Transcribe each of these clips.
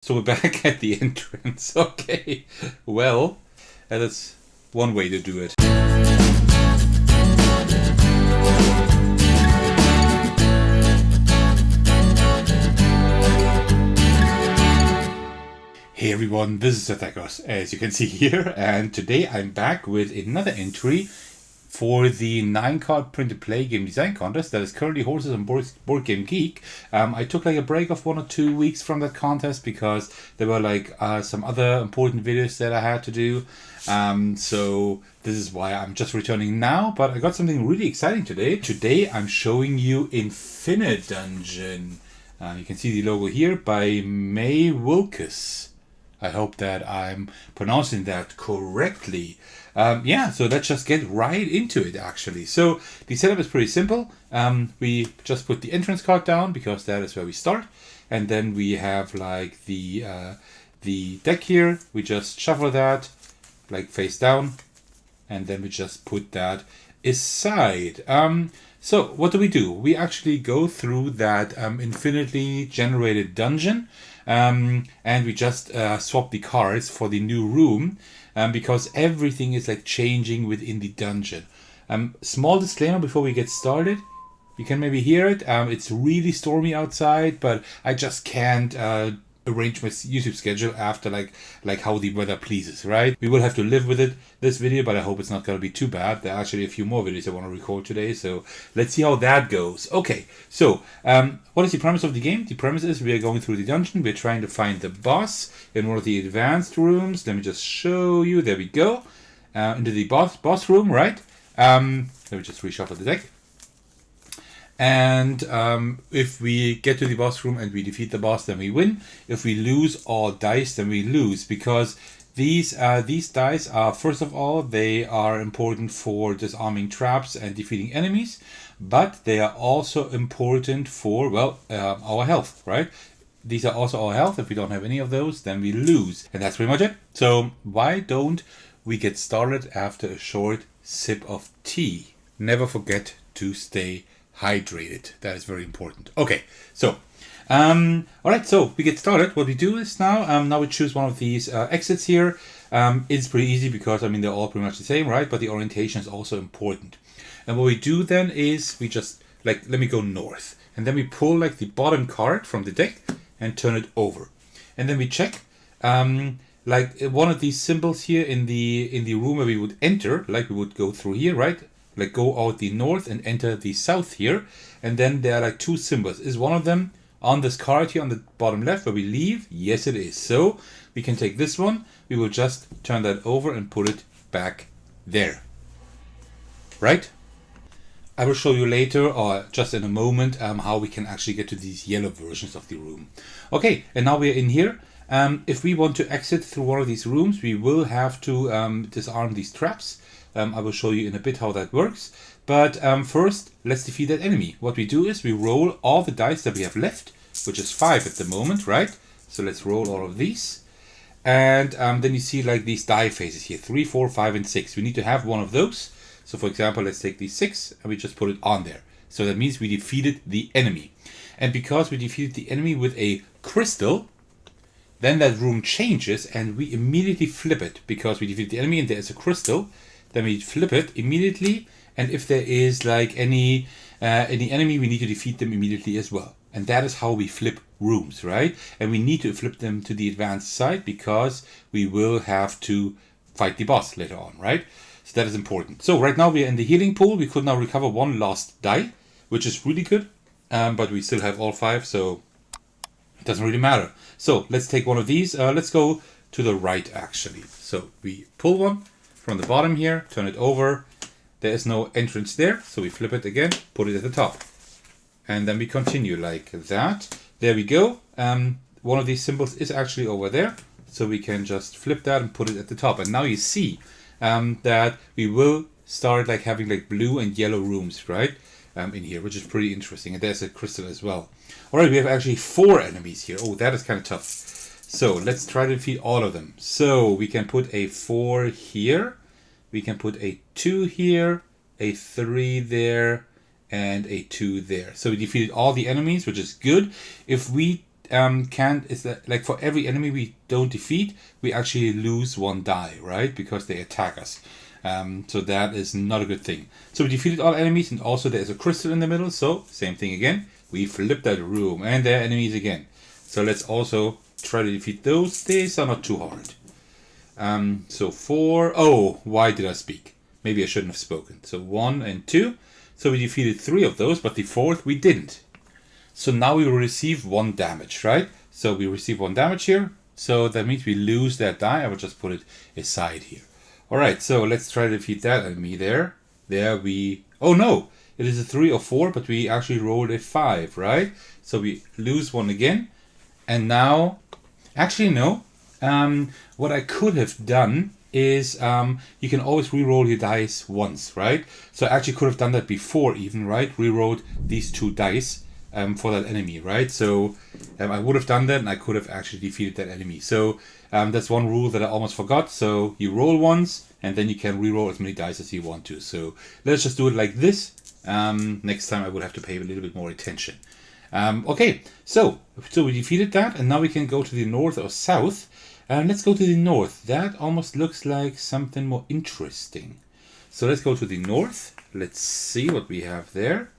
So we're back at the entrance. Okay, well, that's one way to do it. Hey everyone, this is Athagos, as you can see here, and today I'm back with another entry for the 9-card print-to-play game design contest that is currently hosted on Board Game Geek. I took like a break of 1 or 2 weeks from that contest because there were like some other important videos that I had to do. So this is why I'm just returning now, but I got something really exciting today. Today I'm showing you Infinidungeon. You can see the logo here by May Wilkes. I hope that I'm pronouncing that correctly. So let's just get right into it, actually. So the setup is pretty simple. We just put the entrance card down because that is where we start. And then we have like the deck here. We just shuffle that like face down. And then we just put that aside. So what do? We actually go through that infinitely generated dungeon. And we just swap the cards for the new room because everything is like changing within the dungeon. Small disclaimer before we get started. You can maybe hear it. It's really stormy outside, but I just can't arrange my YouTube schedule after like how the weather pleases, right? We will have to live with it this video, but I hope it's not going to be too bad. There are actually a few more videos I want to record today, so let's see how that goes. Okay, so what is the premise of the game? The premise is we are going through the dungeon. We're trying to find the boss in one of the advanced rooms. Let me just show you. There we go. Into the boss room, right? Let me just reshuffle the deck. And if we get to the boss room and we defeat the boss, then we win. If we lose all dice, then we lose, because these dice are, first of all, they are important for disarming traps and defeating enemies, but they are also important for, well, our health, right? These are also our health. If we don't have any of those, then we lose. And that's pretty much it. So why don't we get started after a short sip of tea? Never forget to stay hydrated. That is very important. Okay, so all right, so we get started. What we do is now we choose one of these exits here. It's pretty easy because they're all pretty much the same, right? But the orientation is also important. And what we do then is we just let me go north, and then we pull like the bottom card from the deck and turn it over, and then we check like one of these symbols here in the room where we would enter, like we would go through here, right? Like go out the north and enter the south here, and then there are like two symbols. Is one of them on this card here on the bottom left where we leave? Yes, it is. So we can take this one. We will just turn that over and put it back there. Right? I will show you later, or just in a moment, how we can actually get to these yellow versions of the room. Okay, and now we're in here. If we want to exit through one of these rooms, we will have to disarm these traps. I will show you in a bit how that works. But first, let's defeat that enemy. What we do is we roll all the dice that we have left, which is 5 at the moment, right? So let's roll all of these. And then you see like these die phases here, 3, 4, 5, and 6. We need to have one of those. So for example, let's take the 6 and we just put it on there. So that means we defeated the enemy. And because we defeated the enemy with a crystal, then that room changes and we immediately flip it because we defeated the enemy and there's a crystal. Then we flip it immediately, and if there is like any enemy, we need to defeat them immediately as well. And that is how we flip rooms, right? And we need to flip them to the advanced side because we will have to fight the boss later on, right? So that is important. So right now we are in the healing pool. We could now recover 1 lost die, which is really good, but we still have all 5, so it doesn't really matter. So let's take one of these. Let's go to the right, actually. So we pull one from the bottom here, turn it over. There is no entrance there, so we flip it again, put it at the top. And then we continue like that. There we go. One of these symbols is actually over there, so we can just flip that and put it at the top. And now you see that we will start like having like blue and yellow rooms, right? In here, which is pretty interesting. And there's a crystal as well. Alright, we have actually 4 enemies here. Oh, that is kind of tough. So let's try to defeat all of them. So we can put a 4 here. We can put a 2 here, a 3 there, and a 2 there. So we defeated all the enemies, which is good. If we can't, is that like for every enemy we don't defeat, we actually lose 1 die, right? Because they attack us. So that is not a good thing. So we defeated all enemies, and also there's a crystal in the middle. So same thing again. We flip that room, and there are enemies again. So let's also try to defeat those. These are not too hard. So 4. Oh, why did I speak? Maybe I shouldn't have spoken. So 1 and 2. So we defeated 3 of those, but the 4th we didn't. So now we will receive 1 damage, right? So we receive 1 damage here. So that means we lose that die. I will just put it aside here. Alright, so let's try to defeat that enemy there. There we... Oh no! It is a 3 or 4, but we actually rolled a 5, right? So we lose 1 again. And now... Actually, no. What I could have done is... you can always re-roll your dice once, right? So I actually could have done that before even, right? Re-rolled these 2 dice for that enemy, right? So I would have done that, and I could have actually defeated that enemy. So that's one rule that I almost forgot. So you roll once, and then you can re-roll as many dice as you want to. So let's just do it like this. Next time I would have to pay a little bit more attention. Okay, so we defeated that, and now we can go to the north or south. Let's go to the north. That almost looks like something more interesting. So let's go to the north. Let's see what we have there.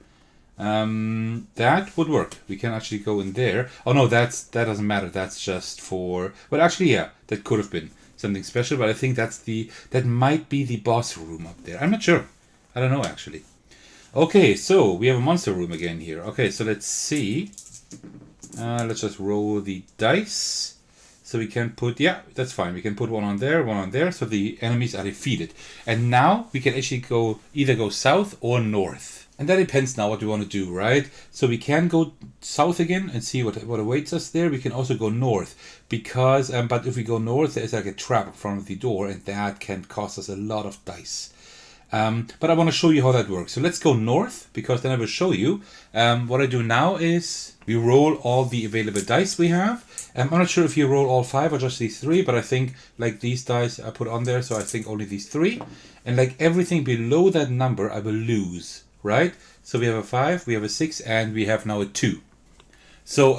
That would work. We can actually go in there. Oh no, that doesn't matter. That's just for... Well, actually, yeah, that could have been something special, but I think that might be the boss room up there. I'm not sure. I don't know, actually. Okay, so we have a monster room again here. Okay, so let's see. Let's just roll the dice. So we can put... Yeah, that's fine. We can put 1 on there, so the enemies are defeated. And now we can actually either go south or north. And that depends now what we want to do, right? So we can go south again and see what awaits us there. We can also go north because, but if we go north, there's like a trap in front of the door, and that can cost us a lot of dice. But I want to show you how that works. So let's go north, because then I will show you. What I do now is we roll all the available dice we have. I'm not sure if you roll all 5 or just these 3, but I think like these dice I put on there, so I think only these 3. And like everything below that number, I will lose. Right? So we have a 5, we have a 6, and we have now a 2. So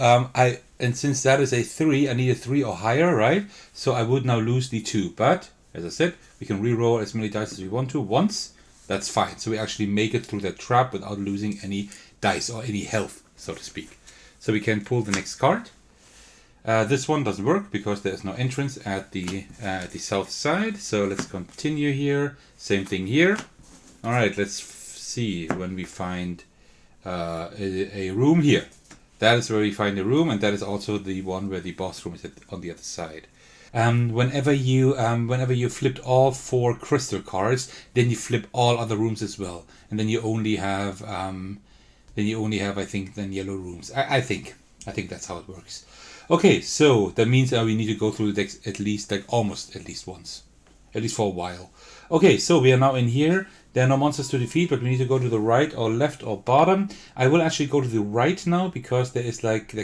and since that is a 3, I need a 3 or higher, right? So I would now lose the 2. But as I said, we can re-roll as many dice as we want to once. That's fine. So we actually make it through that trap without losing any dice or any health, so to speak. So we can pull the next card. This one doesn't work because there's no entrance at the south side. So let's continue here. Same thing here. All right, let's see when we find a room here. That is where we find a room, and that is also the one where the boss room is on the other side. Whenever you flipped all 4 crystal cards, then you flip all other rooms as well, and then you only have I think then yellow rooms. I think that's how it works. Okay, so that means we need to go through the decks at least almost at least once, at least for a while. Okay, so we are now in here. There are no monsters to defeat, but we need to go to the right or left or bottom. I will actually go to the right now because there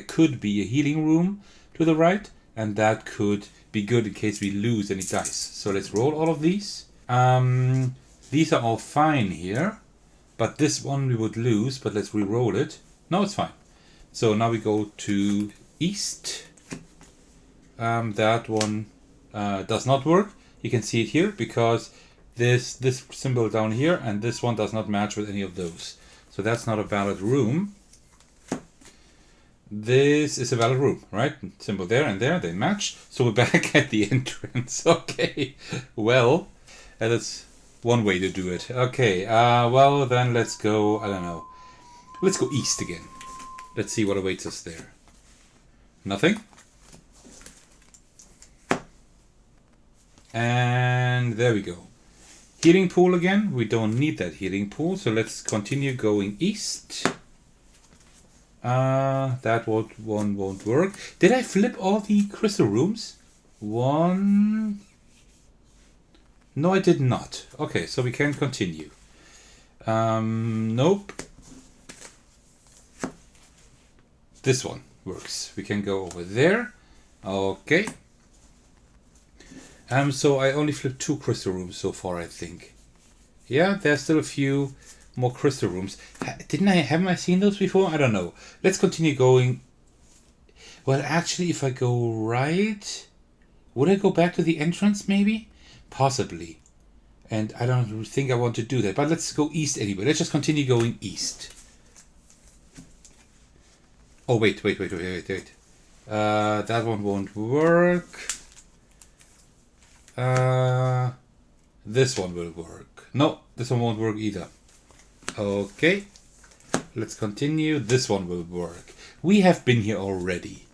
could be a healing room to the right, and that could be good in case we lose any dice. So let's roll all of these. These are all fine here, but this one we would lose, but let's re-roll it. No, it's fine. So now we go to east. That one does not work. You can see it here because this symbol down here and this one does not match with any of those. So that's not a valid room. This is a valid room, right? Symbol there and there, they match. So we're back at the entrance. Okay, well, that's one way to do it. Okay, well then let's go, I don't know. Let's go east again. Let's see what awaits us there. Nothing. And there we go. Healing pool again. We don't need that healing pool, so let's continue going east. That one won't work. Did I flip all the crystal rooms? One. No, I did not. Okay, so we can continue. Nope. This one works. We can go over there. Okay. So I only flipped 2 crystal rooms so far, I think. Yeah, there's still a few more crystal rooms. Haven't I seen those before? I don't know. Let's continue going. Well, actually, if I go right, would I go back to the entrance maybe? Possibly. And I don't think I want to do that. But let's go east anyway. Let's just continue going east. Oh, wait. That one won't work. This one will work. No, this one won't work either. Okay. Let's continue. This one will work. We have been here already.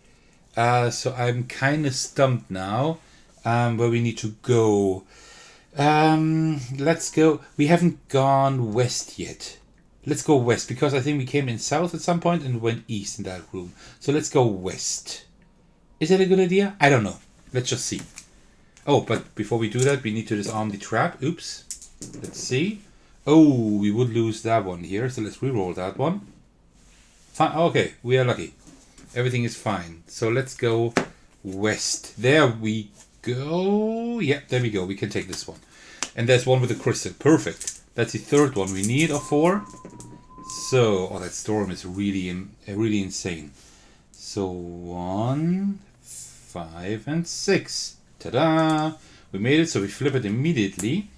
So I'm kind of stumped now. Where we need to go. Let's go. We haven't gone west yet. Let's go west, because I think we came in south at some point and went east in that room. So let's go west. Is that a good idea? I don't know. Let's just see. Oh, but before we do that, we need to disarm the trap. Oops. Let's see. Oh, we would lose that one here. So let's re-roll that one. Fine. Okay, we are lucky. Everything is fine. So let's go west. There we go. Yep, there we go. We can take this one. And there's one with a crystal. Perfect. That's the third one we need of 4. So, oh, that storm is really insane. So 1, 5, and 6. Ta-da! We made it, so we flip it immediately.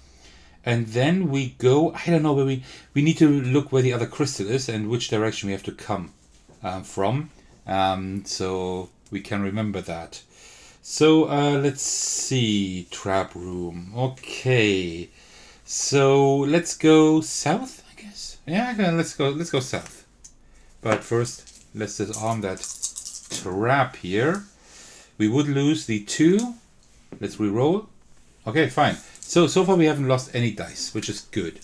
And then we go, I don't know where we need to look where the other crystal is and which direction we have to come from. So we can remember that. So let's see, trap room. Okay. So let's go south, I guess. Yeah, okay, let's go south. But first, let's disarm that trap here. We would lose the 2. Let's re-roll. Okay, fine. So far we haven't lost any dice, which is good.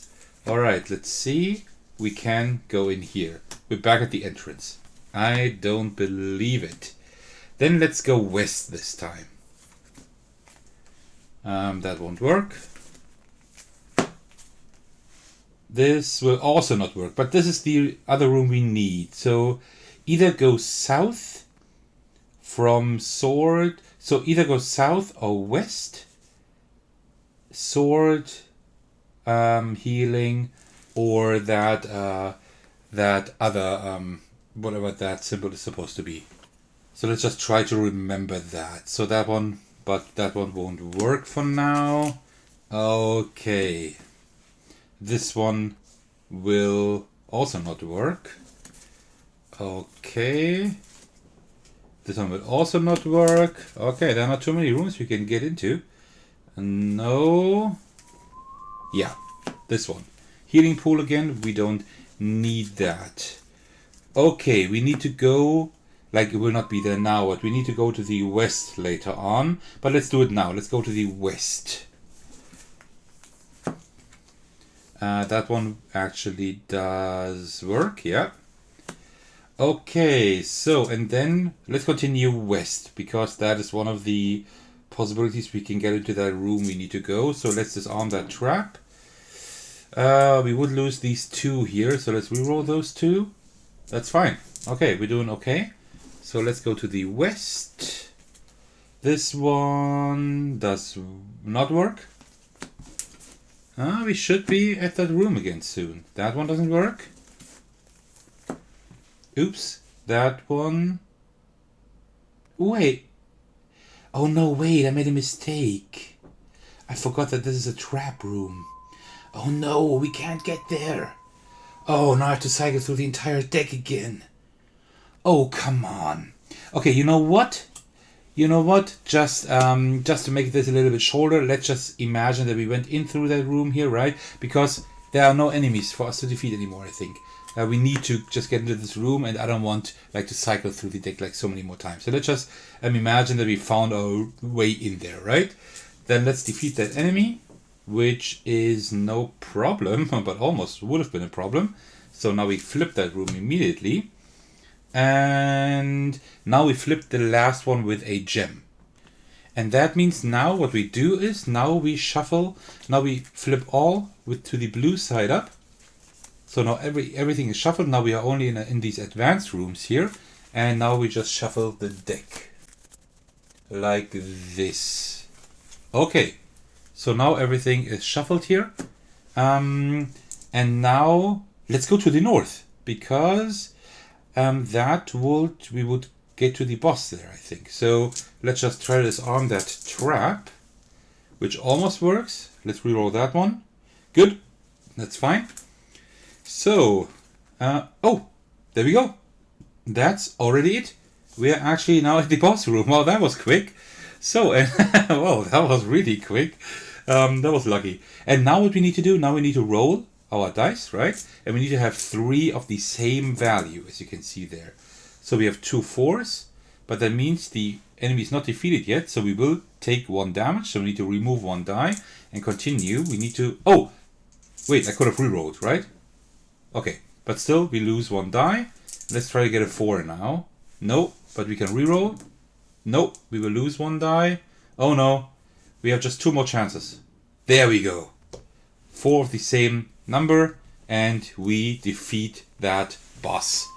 All right, let's see. We can go in here. We're back at the entrance. I don't believe it. Then let's go west this time. That won't work. This will also not work, but this is the other room we need. So either go south from sword. So either go south or west. Sword, healing, or that other whatever that symbol is supposed to be. So let's just try to remember that. So that one, but that one won't work for now. Okay. This one will also not work. Okay. This one will also not work. Okay, there are not too many rooms we can get into. No. Yeah, this one. Healing pool again. We don't need that. Okay, we need to go. Like, it will not be there now, but we need to go to the west later on. But let's do it now. Let's go to the west. That one actually does work, yeah. Okay, so, and then let's continue west, because that is one of the possibilities we can get into that room we need to go. So let's disarm that trap. We would lose these 2 here, so let's reroll those 2. That's fine. Okay, we're doing okay. So let's go to the west. This one does not work. We should be at that room again soon. That one doesn't work. Oops, that one. Wait. Oh no, wait, I made a mistake. I forgot that this is a trap room. Oh no, we can't get there. Oh, now I have to cycle through the entire deck again. Oh, come on. Okay, you know what? Just to make this a little bit shorter, let's just imagine that we went in through that room here, right? Because there are no enemies for us to defeat anymore, I think. We need to just get into this room, and I don't want to cycle through the deck like so many more times. So let's just imagine that we found our way in there, right? Then let's defeat that enemy, which is no problem, but almost would have been a problem. So now we flip that room immediately. And now we flip the last one with a gem. And that means now what we do is, now we shuffle, now we flip all to the blue side up. So now everything is shuffled. Now we are only in these advanced rooms here. And now we just shuffle the deck. Like this. Okay. So now everything is shuffled here. And now let's go to the north. Because we would get to the boss there, I think. So let's just try to disarm that trap, which almost works. Let's reroll that one. Good. That's fine. So, oh, there we go. That's already it. We are actually now at the boss room. Well, that was quick. So, well, that was really quick. That was lucky. And now what we need to do, now we need to roll our dice, right? And we need to have 3 of the same value, as you can see there. So we have 2 4s, but that means the enemy is not defeated yet, so we will take 1 damage. So we need to remove 1 die and continue. We need to... Oh! Wait, I could have rerolled, right? Okay, but still, we lose 1 die. Let's try to get a 4 now. No, but we can reroll. No, we will lose 1 die. Oh no, we have just 2 more chances. There we go. 4 of the same number, and we defeat that boss.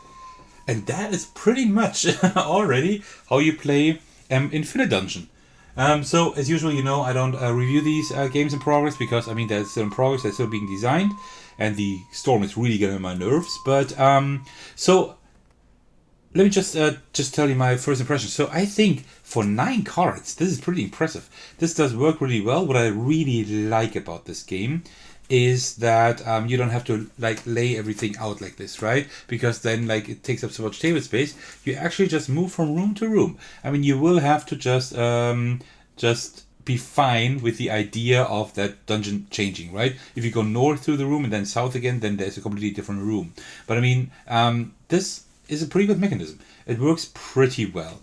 And that is pretty much already how you play Infinidungeon. So, as usual, you know, I don't review these games in progress because, I mean, they're still in progress, they're still being designed, and the storm is really getting on my nerves. But, so, let me just tell you my first impression. So, I think for 9 cards, this is pretty impressive. This does work really well. What I really like about this game is that you don't have to like lay everything out like this, right? Because then like it takes up so much table space. You actually just move from room to room. I mean, you will have to just be fine with the idea of that dungeon changing, right? If you go north through the room and then south again, then there's a completely different room. But I mean, this is a pretty good mechanism. It works pretty well.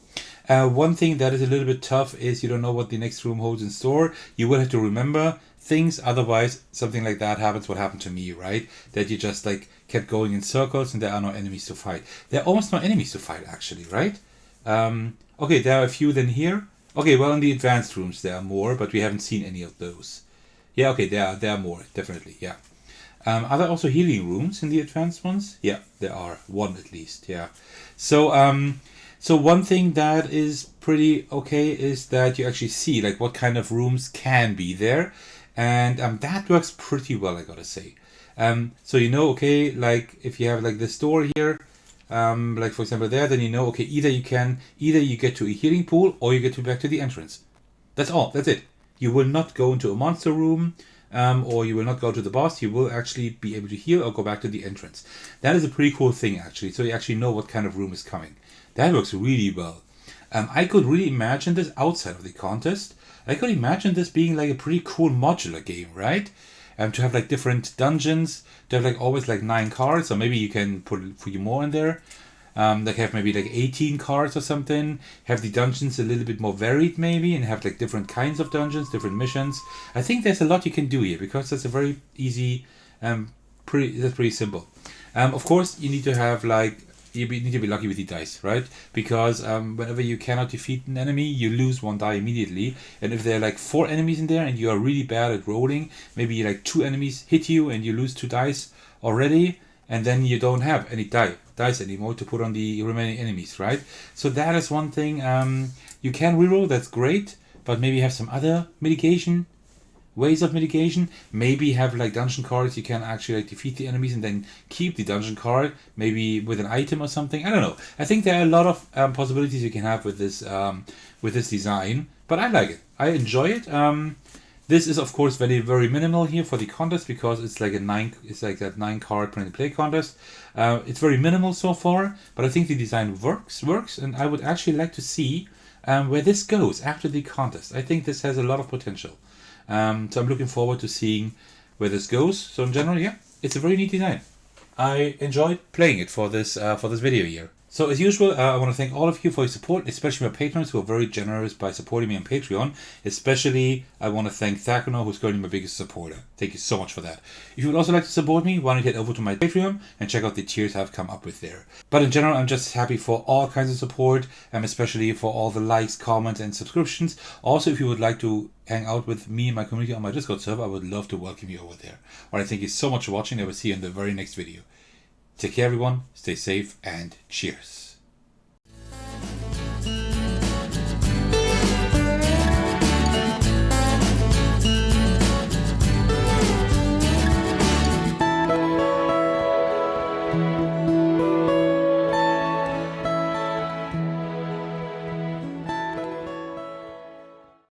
One thing that is a little bit tough is you don't know what the next room holds in store. You will have to remember things, otherwise something like that happens what happened to me, right? That you just like kept going in circles and there are no enemies to fight. There are almost no enemies to fight actually, right? Okay, there are a few then here. Okay, well in the advanced rooms there are more, but we haven't seen any of those. Yeah, okay, there are more, definitely, yeah. Are there also healing rooms in the advanced ones? Yeah, there are, 1 at least, yeah. So one thing that is pretty okay is that you actually see like what kind of rooms can be there. And that works pretty well, I gotta say. So you know, okay, like if you have like this door here, like for example there, then you know, okay, either you get to a healing pool or you get back to the entrance. That's all, that's it. You will not go into a monster room, or you will not go to the boss. You will actually be able to heal or go back to the entrance. That is a pretty cool thing actually, so you actually know what kind of room is coming. That works really well. I could really imagine this outside of the contest. I could imagine this being like a pretty cool modular game, right? To have like different dungeons, to have like always like 9 cards, or maybe you can put you more in there. Like have maybe like 18 cards or something. Have the dungeons a little bit more varied maybe, and have like different kinds of dungeons, different missions. I think there's a lot you can do here because that's a very easy, that's pretty simple. Of course, you need to have like. You need to be lucky with the dice, right? Because whenever you cannot defeat an enemy, you lose 1 die immediately. And if there are like 4 enemies in there and you are really bad at rolling, maybe like 2 enemies hit you and you lose 2 dice already, and then you don't have any dice anymore to put on the remaining enemies, right? So that is one thing. You can reroll, that's great, but maybe have some other ways of mitigation. Maybe have like dungeon cards you can actually like defeat the enemies and then keep the dungeon card, maybe with an item or something. I don't know. I think there are a lot of possibilities you can have with this design, but I like it. I enjoy it. This is of course very very minimal here for the contest because it's like that 9 card print and play contest. It's very minimal so far, but I think the design works, and I would actually like to see where this goes after the contest. I think this has a lot of potential. So I'm looking forward to seeing where this goes. So in general, yeah, it's a very neat design. I enjoyed playing it for this video here. So as usual, I want to thank all of you for your support, especially my patrons who are very generous by supporting me on Patreon. Especially, I want to thank Thakono, who's currently my biggest supporter. Thank you so much for that. If you would also like to support me, why don't you head over to my Patreon and check out the tiers I've come up with there. But in general, I'm just happy for all kinds of support, especially for all the likes, comments, and subscriptions. Also, if you would like to hang out with me and my community on my Discord server, I would love to welcome you over there. Alright, thank you so much for watching. I will see you in the very next video. Take care everyone, stay safe, and cheers.